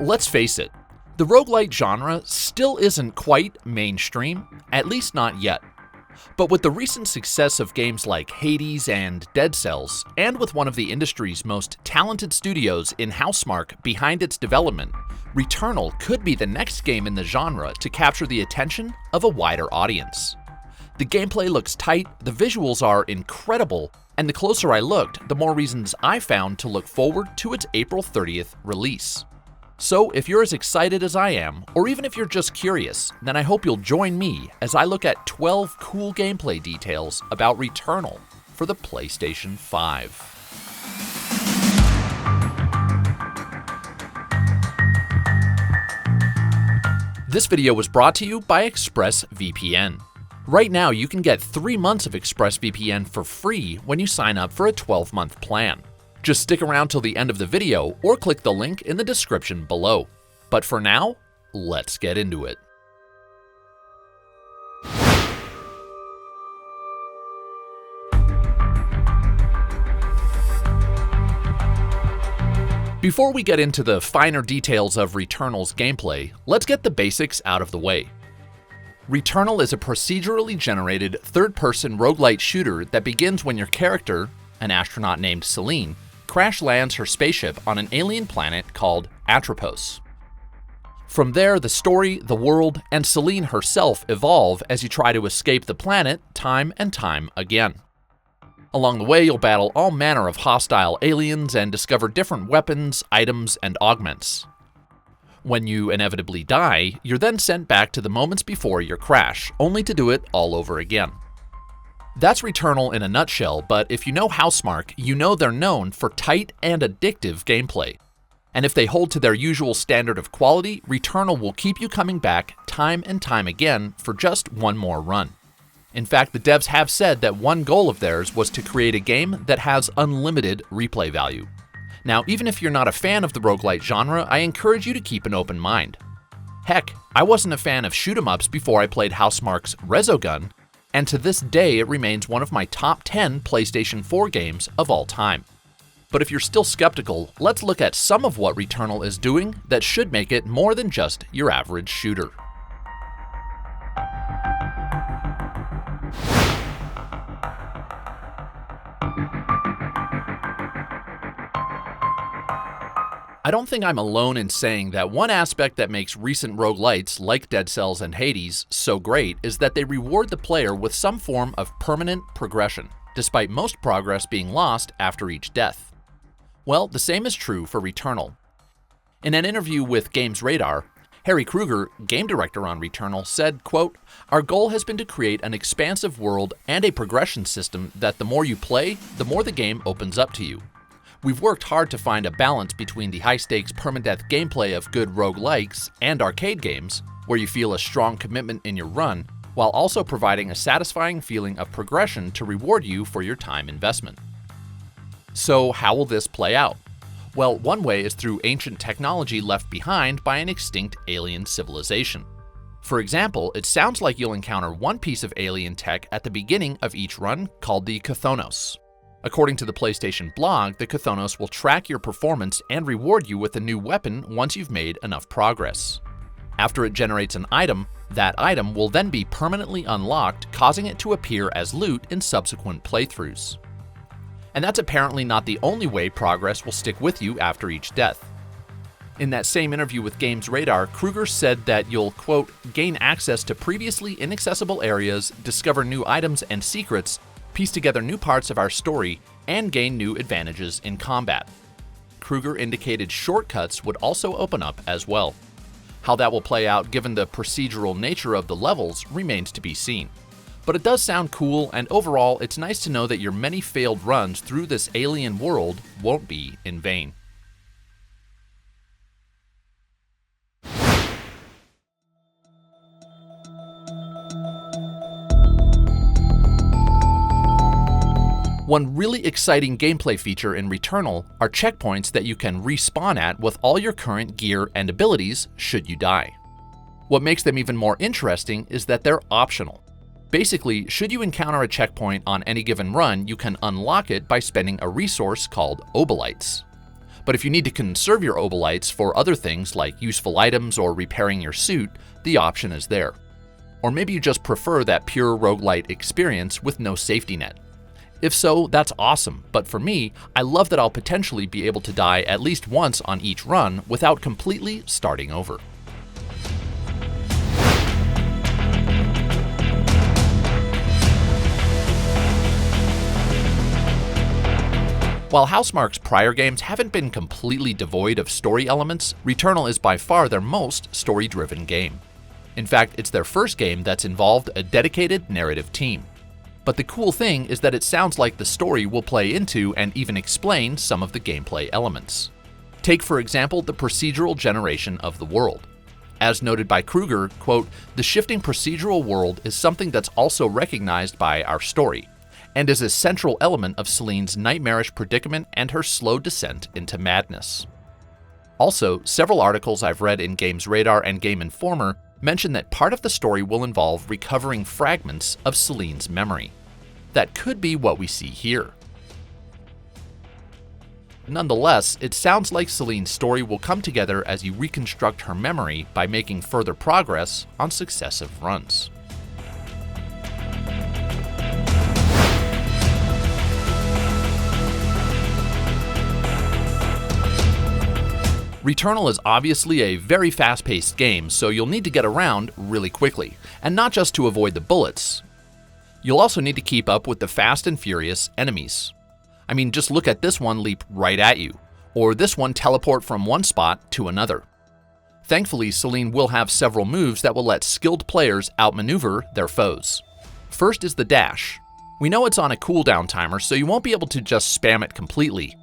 Let's face it, the roguelite genre still isn't quite mainstream, at least not yet. But with the recent success of games like Hades and Dead Cells, and with one of the industry's most talented studios in Housemarque behind its development, Returnal could be the next game in the genre to capture the attention of a wider audience. The gameplay looks tight, the visuals are incredible, and the closer I looked, the more reasons I found to look forward to its April 30th release. So if you're as excited as I am, or even if you're just curious, then I hope you'll join me as I look at 12 cool gameplay details about Returnal for the PlayStation 5. This video was brought to you by ExpressVPN. Right now, you can get 3 months of ExpressVPN for free when you sign up for a 12-month plan. Just stick around till the end of the video or click the link in the description below. But for now, let's get into it. Before we get into the finer details of Returnal's gameplay, let's get the basics out of the way. Returnal is a procedurally generated third-person roguelite shooter that begins when your character, an astronaut named Celine, crash lands her spaceship on an alien planet called Atropos. From there, the story, the world, and Celine herself evolve as you try to escape the planet time and time again. Along the way, you'll battle all manner of hostile aliens and discover different weapons, items, and augments. When you inevitably die, you're then sent back to the moments before your crash, only to do it all over again. That's Returnal in a nutshell, but if you know Housemarque, you know they're known for tight and addictive gameplay. And if they hold to their usual standard of quality, Returnal will keep you coming back time and time again for just one more run. In fact, the devs have said that one goal of theirs was to create a game that has unlimited replay value. Now, even if you're not a fan of the roguelite genre, I encourage you to keep an open mind. Heck, I wasn't a fan of shoot-'em-ups before I played Housemarque's Resogun, and to this day it remains one of my top 10 PlayStation 4 games of all time. But if you're still skeptical, let's look at some of what Returnal is doing that should make it more than just your average shooter. I don't think I'm alone in saying that one aspect that makes recent roguelites like Dead Cells and Hades so great is that they reward the player with some form of permanent progression, despite most progress being lost after each death. Well, the same is true for Returnal. In an interview with Games Radar, Harry Kruger, game director on Returnal, said, quote, "Our goal has been to create an expansive world and a progression system that the more you play, the more the game opens up to you. We've worked hard to find a balance between the high-stakes permadeath gameplay of good roguelikes and arcade games, where you feel a strong commitment in your run, while also providing a satisfying feeling of progression to reward you for your time investment." So how will this play out? Well, one way is through ancient technology left behind by an extinct alien civilization. For example, it sounds like you'll encounter one piece of alien tech at the beginning of each run called the KATANA. According to the PlayStation blog, the KATANA will track your performance and reward you with a new weapon once you've made enough progress. After it generates an item, that item will then be permanently unlocked, causing it to appear as loot in subsequent playthroughs. And that's apparently not the only way progress will stick with you after each death. In that same interview with Games Radar, Kruger said that you'll, quote, "gain access to previously inaccessible areas, discover new items and secrets, piece together new parts of our story, and gain new advantages in combat." Kruger indicated shortcuts would also open up as well. How that will play out given the procedural nature of the levels remains to be seen. But it does sound cool, and overall it's nice to know that your many failed runs through this alien world won't be in vain. One really exciting gameplay feature in Returnal are checkpoints that you can respawn at with all your current gear and abilities should you die. What makes them even more interesting is that they're optional. Basically, should you encounter a checkpoint on any given run, you can unlock it by spending a resource called obolites. But if you need to conserve your obolites for other things like useful items or repairing your suit, the option is there. Or maybe you just prefer that pure roguelite experience with no safety net. If so, that's awesome, but for me, I love that I'll potentially be able to die at least once on each run without completely starting over. While Housemarque's prior games haven't been completely devoid of story elements, Returnal is by far their most story-driven game. In fact, it's their first game that's involved a dedicated narrative team. But the cool thing is that it sounds like the story will play into and even explain some of the gameplay elements. Take, for example, the procedural generation of the world. As noted by Kruger, quote, "The shifting procedural world is something that's also recognized by our story, and is a central element of Celine's nightmarish predicament and her slow descent into madness." Also, several articles I've read in Games Radar and Game Informer mention that part of the story will involve recovering fragments of Celine's memory. That could be what we see here. Nonetheless, it sounds like Celine's story will come together as you reconstruct her memory by making further progress on successive runs. Returnal is obviously a very fast-paced game, so you'll need to get around really quickly, and not just to avoid the bullets. You'll also need to keep up with the fast and furious enemies. I mean, just look at this one leap right at you, or this one teleport from one spot to another. Thankfully, Celine will have several moves that will let skilled players outmaneuver their foes. First is the dash. We know it's on a cooldown timer, so you won't be able to just spam it completely.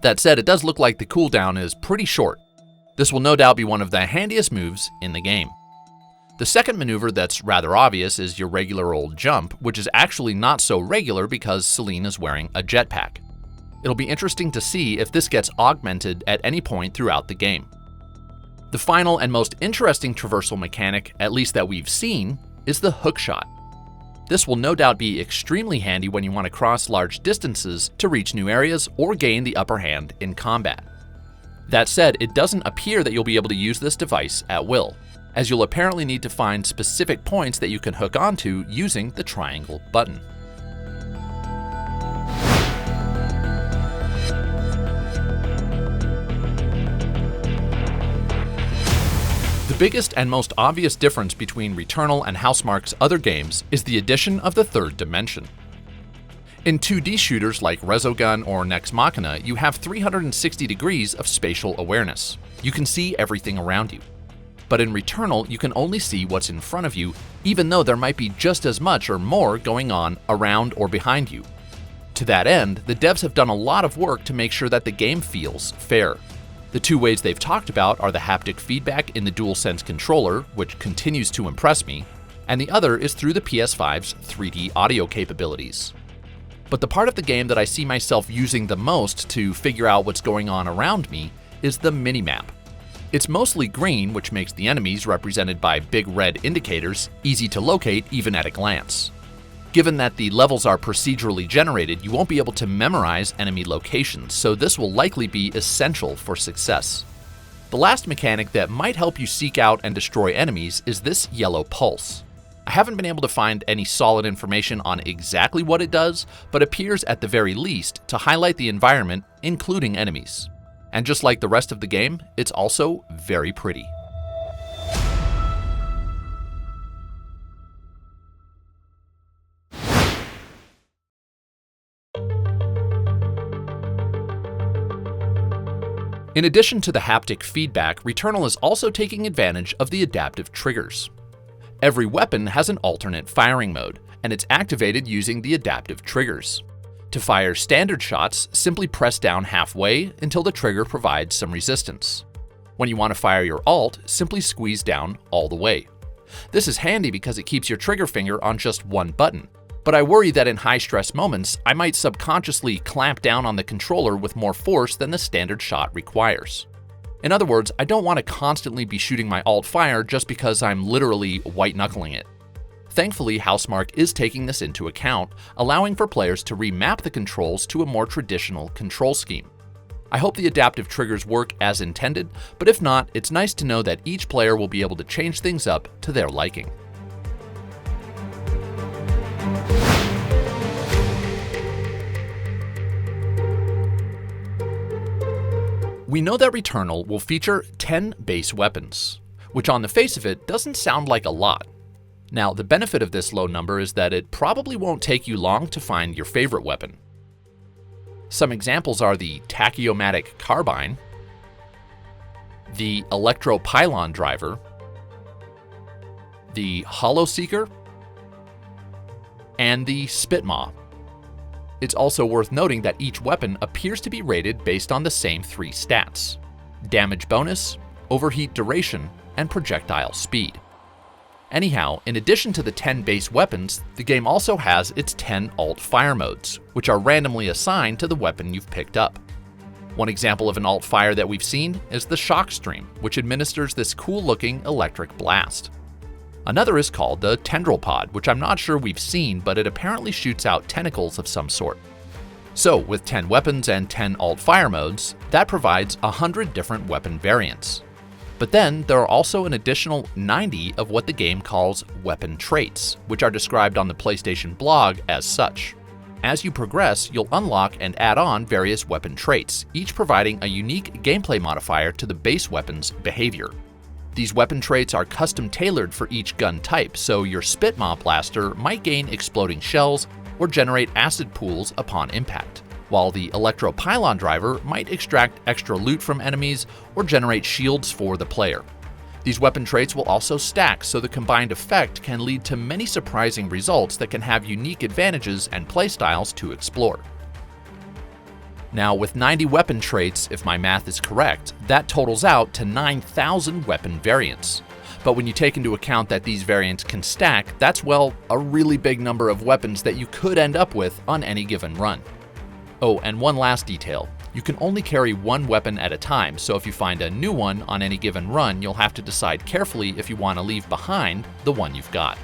That said, it does look like the cooldown is pretty short. This will no doubt be one of the handiest moves in the game. The second maneuver that's rather obvious is your regular old jump, which is actually not so regular because Celine is wearing a jetpack. It'll be interesting to see if this gets augmented at any point throughout the game. The final and most interesting traversal mechanic, at least that we've seen, is the hookshot. This will no doubt be extremely handy when you want to cross large distances to reach new areas or gain the upper hand in combat. That said, it doesn't appear that you'll be able to use this device at will, as you'll apparently need to find specific points that you can hook onto using the triangle button. The biggest and most obvious difference between Returnal and Housemarque's other games is the addition of the third dimension. In 2D shooters like Resogun or Nex Machina, you have 360 degrees of spatial awareness. You can see everything around you. But in Returnal, you can only see what's in front of you, even though there might be just as much or more going on around or behind you. To that end, the devs have done a lot of work to make sure that the game feels fair. The two ways they've talked about are the haptic feedback in the DualSense controller, which continues to impress me, and the other is through the PS5's 3D audio capabilities. But the part of the game that I see myself using the most to figure out what's going on around me is the minimap. It's mostly green, which makes the enemies, represented by big red indicators, easy to locate even at a glance. Given that the levels are procedurally generated, you won't be able to memorize enemy locations, so this will likely be essential for success. The last mechanic that might help you seek out and destroy enemies is this yellow pulse. I haven't been able to find any solid information on exactly what it does, but appears at the very least to highlight the environment, including enemies. And just like the rest of the game, it's also very pretty. In addition to the haptic feedback, Returnal is also taking advantage of the adaptive triggers. Every weapon has an alternate firing mode, and it's activated using the adaptive triggers. To fire standard shots, simply press down halfway until the trigger provides some resistance. When you want to fire your alt, simply squeeze down all the way. This is handy because it keeps your trigger finger on just one button, but I worry that in high-stress moments, I might subconsciously clamp down on the controller with more force than the standard shot requires. In other words, I don't want to constantly be shooting my alt fire just because I'm literally white-knuckling it. Thankfully, Housemarque is taking this into account, allowing for players to remap the controls to a more traditional control scheme. I hope the adaptive triggers work as intended, but if not, it's nice to know that each player will be able to change things up to their liking. We know that Returnal will feature 10 base weapons, which on the face of it doesn't sound like a lot. Now, the benefit of this low number is that it probably won't take you long to find your favorite weapon. Some examples are the Tachyomatic Carbine, the Electro-Pylon Driver, the Hollow Seeker, and the Spitmaw. It's also worth noting that each weapon appears to be rated based on the same 3 stats: damage bonus, overheat duration, and projectile speed. Anyhow, in addition to the 10 base weapons, the game also has its 10 alt fire modes, which are randomly assigned to the weapon you've picked up. One example of an alt fire that we've seen is the Shock Stream, which administers this cool-looking electric blast. Another is called the Tendril Pod, which I'm not sure we've seen, but it apparently shoots out tentacles of some sort. So, with 10 weapons and 10 alt fire modes, that provides 100 different weapon variants. But then, there are also an additional 90 of what the game calls weapon traits, which are described on the PlayStation blog as such. As you progress, you'll unlock and add on various weapon traits, each providing a unique gameplay modifier to the base weapon's behavior. These weapon traits are custom tailored for each gun type, so your Spitmaw blaster might gain exploding shells or generate acid pools upon impact, while the Electro-Pylon Driver might extract extra loot from enemies or generate shields for the player. These weapon traits will also stack, so the combined effect can lead to many surprising results that can have unique advantages and playstyles to explore. Now, with 90 weapon traits, if my math is correct, that totals out to 9,000 weapon variants. But when you take into account that these variants can stack, that's, well, a really big number of weapons that you could end up with on any given run. Oh, and one last detail. You can only carry one weapon at a time, so if you find a new one on any given run, you'll have to decide carefully if you want to leave behind the one you've got.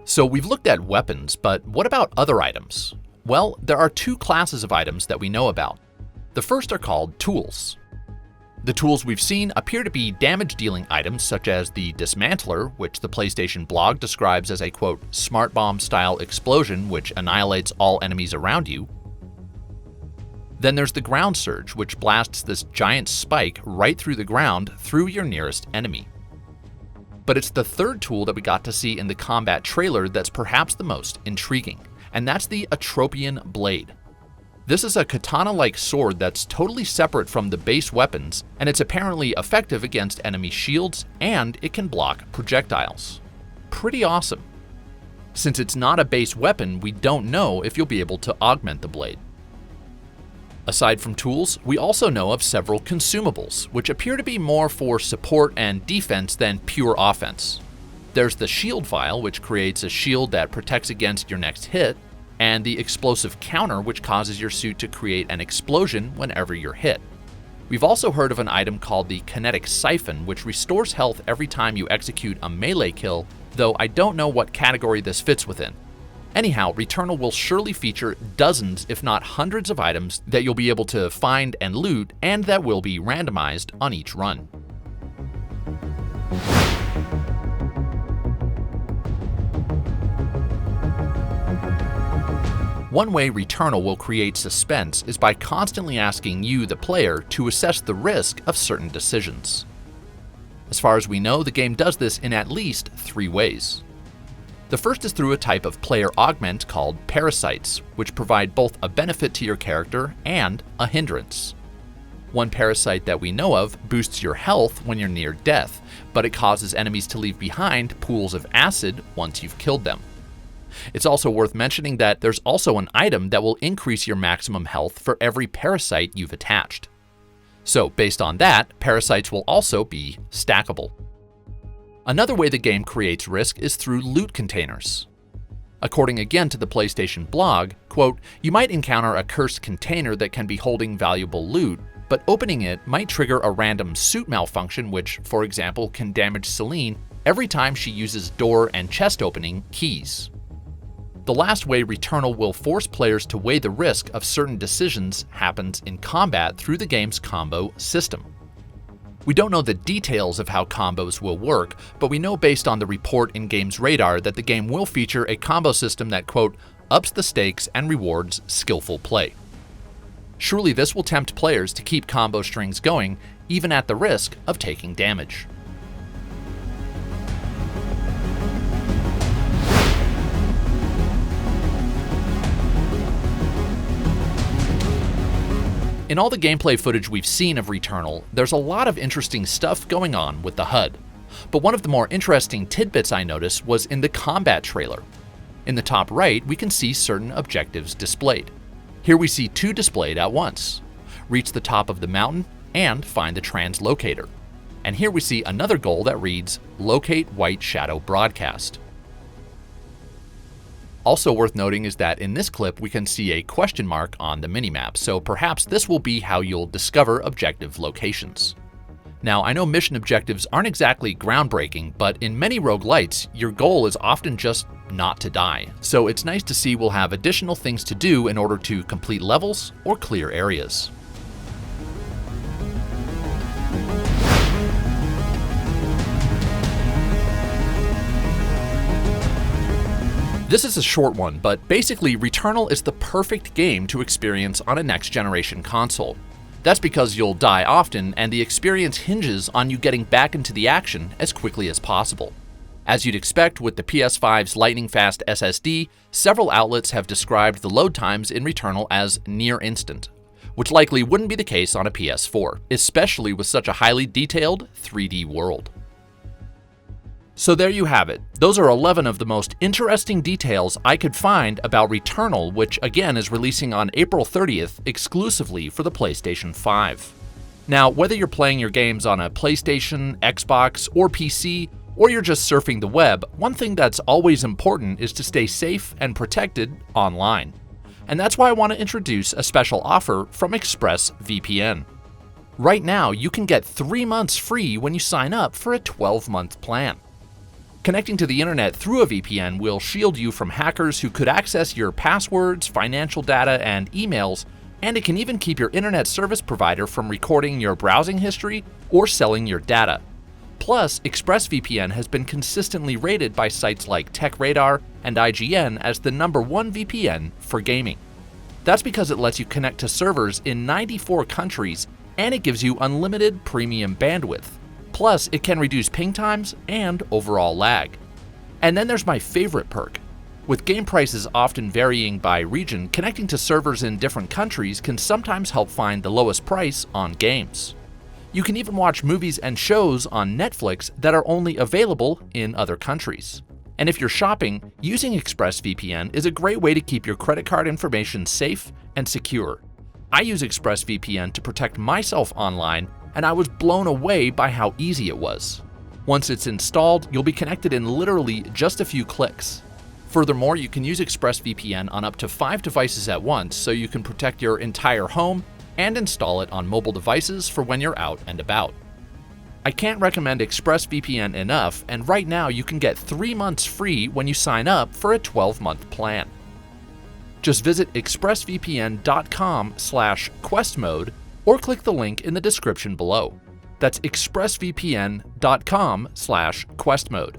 So we've looked at weapons, but what about other items? Well, there are 2 classes of items that we know about. The first are called tools. The tools we've seen appear to be damage-dealing items such as the Dismantler, which the PlayStation blog describes as a, quote, smart bomb-style explosion which annihilates all enemies around you. Then there's the Ground Surge, which blasts this giant spike right through the ground through your nearest enemy. But it's the third tool that we got to see in the combat trailer that's perhaps the most intriguing, and that's the Atropian Blade. This is a katana-like sword that's totally separate from the base weapons, and it's apparently effective against enemy shields, and it can block projectiles. Pretty awesome. Since it's not a base weapon, we don't know if you'll be able to augment the blade. Aside from tools, we also know of several consumables, which appear to be more for support and defense than pure offense. There's the shield vial, which creates a shield that protects against your next hit, and the explosive counter, which causes your suit to create an explosion whenever you're hit. We've also heard of an item called the Kinetic Siphon, which restores health every time you execute a melee kill, though I don't know what category this fits within. Anyhow, Returnal will surely feature dozens, if not hundreds of items that you'll be able to find and loot, and that will be randomized on each run. One way Returnal will create suspense is by constantly asking you, the player, to assess the risk of certain decisions. As far as we know, the game does this in at least 3 ways. The first is through a type of player augment called parasites, which provide both a benefit to your character and a hindrance. One parasite that we know of boosts your health when you're near death, but it causes enemies to leave behind pools of acid once you've killed them. It's also worth mentioning that there's also an item that will increase your maximum health for every parasite you've attached. So based on that, parasites will also be stackable. Another way the game creates risk is through loot containers. According again to the PlayStation blog, quote, you might encounter a cursed container that can be holding valuable loot, but opening it might trigger a random suit malfunction which, for example, can damage Celine every time she uses door and chest opening keys. The last way Returnal will force players to weigh the risk of certain decisions happens in combat through the game's combo system. We don't know the details of how combos will work, but we know based on the report in Game's Radar that the game will feature a combo system that, quote, ups the stakes and rewards skillful play. Surely this will tempt players to keep combo strings going, even at the risk of taking damage. In all the gameplay footage we've seen of Returnal, there's a lot of interesting stuff going on with the HUD. But one of the more interesting tidbits I noticed was in the combat trailer. In the top right, we can see certain objectives displayed. Here we see two displayed at once: reach the top of the mountain and find the translocator. And here we see another goal that reads, locate White Shadow broadcast. Also worth noting is that in this clip we can see a question mark on the minimap, so perhaps this will be how you'll discover objective locations. Now, I know mission objectives aren't exactly groundbreaking, but in many roguelites, your goal is often just not to die, so it's nice to see we'll have additional things to do in order to complete levels or clear areas. This is a short one, but basically Returnal is the perfect game to experience on a next-generation console. That's because you'll die often, and the experience hinges on you getting back into the action as quickly as possible. As you'd expect with the PS5's lightning-fast SSD, several outlets have described the load times in Returnal as near instant, which likely wouldn't be the case on a PS4, especially with such a highly detailed 3D world. So there you have it. Those are 11 of the most interesting details I could find about Returnal, which again is releasing on April 30th exclusively for the PlayStation 5. Now, whether you're playing your games on a PlayStation, Xbox, or PC, or you're just surfing the web, one thing that's always important is to stay safe and protected online. And that's why I want to introduce a special offer from ExpressVPN. Right now, you can get 3 months free when you sign up for a 12-month plan. Connecting to the internet through a VPN will shield you from hackers who could access your passwords, financial data, and emails, and it can even keep your internet service provider from recording your browsing history or selling your data. Plus, ExpressVPN has been consistently rated by sites like TechRadar and IGN as the #1 VPN for gaming. That's because it lets you connect to servers in 94 countries, and it gives you unlimited premium bandwidth. Plus, it can reduce ping times and overall lag. And then there's my favorite perk. With game prices often varying by region, connecting to servers in different countries can sometimes help find the lowest price on games. You can even watch movies and shows on Netflix that are only available in other countries. And if you're shopping, using ExpressVPN is a great way to keep your credit card information safe and secure. I use ExpressVPN to protect myself online, and I was blown away by how easy it was. Once it's installed, you'll be connected in literally just a few clicks. Furthermore, you can use ExpressVPN on up to 5 devices at once, so you can protect your entire home and install it on mobile devices for when you're out and about. I can't recommend ExpressVPN enough, and right now you can get 3 months free when you sign up for a 12-month plan. Just visit expressvpn.com/questmode or click the link in the description below. That's expressvpn.com/questmode.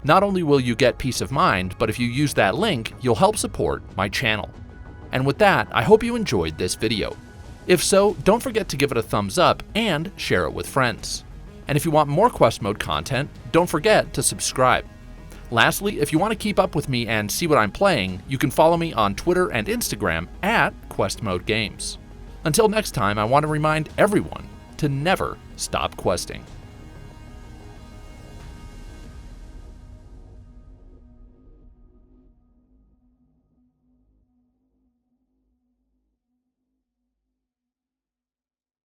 Not only will you get peace of mind, but if you use that link, you'll help support my channel. And with that, I hope you enjoyed this video. If so, don't forget to give it a thumbs up and share it with friends. And if you want more Quest Mode content, don't forget to subscribe. Lastly, if you want to keep up with me and see what I'm playing, you can follow me on Twitter and Instagram at Quest Mode Games. Until next time, I want to remind everyone to never stop questing.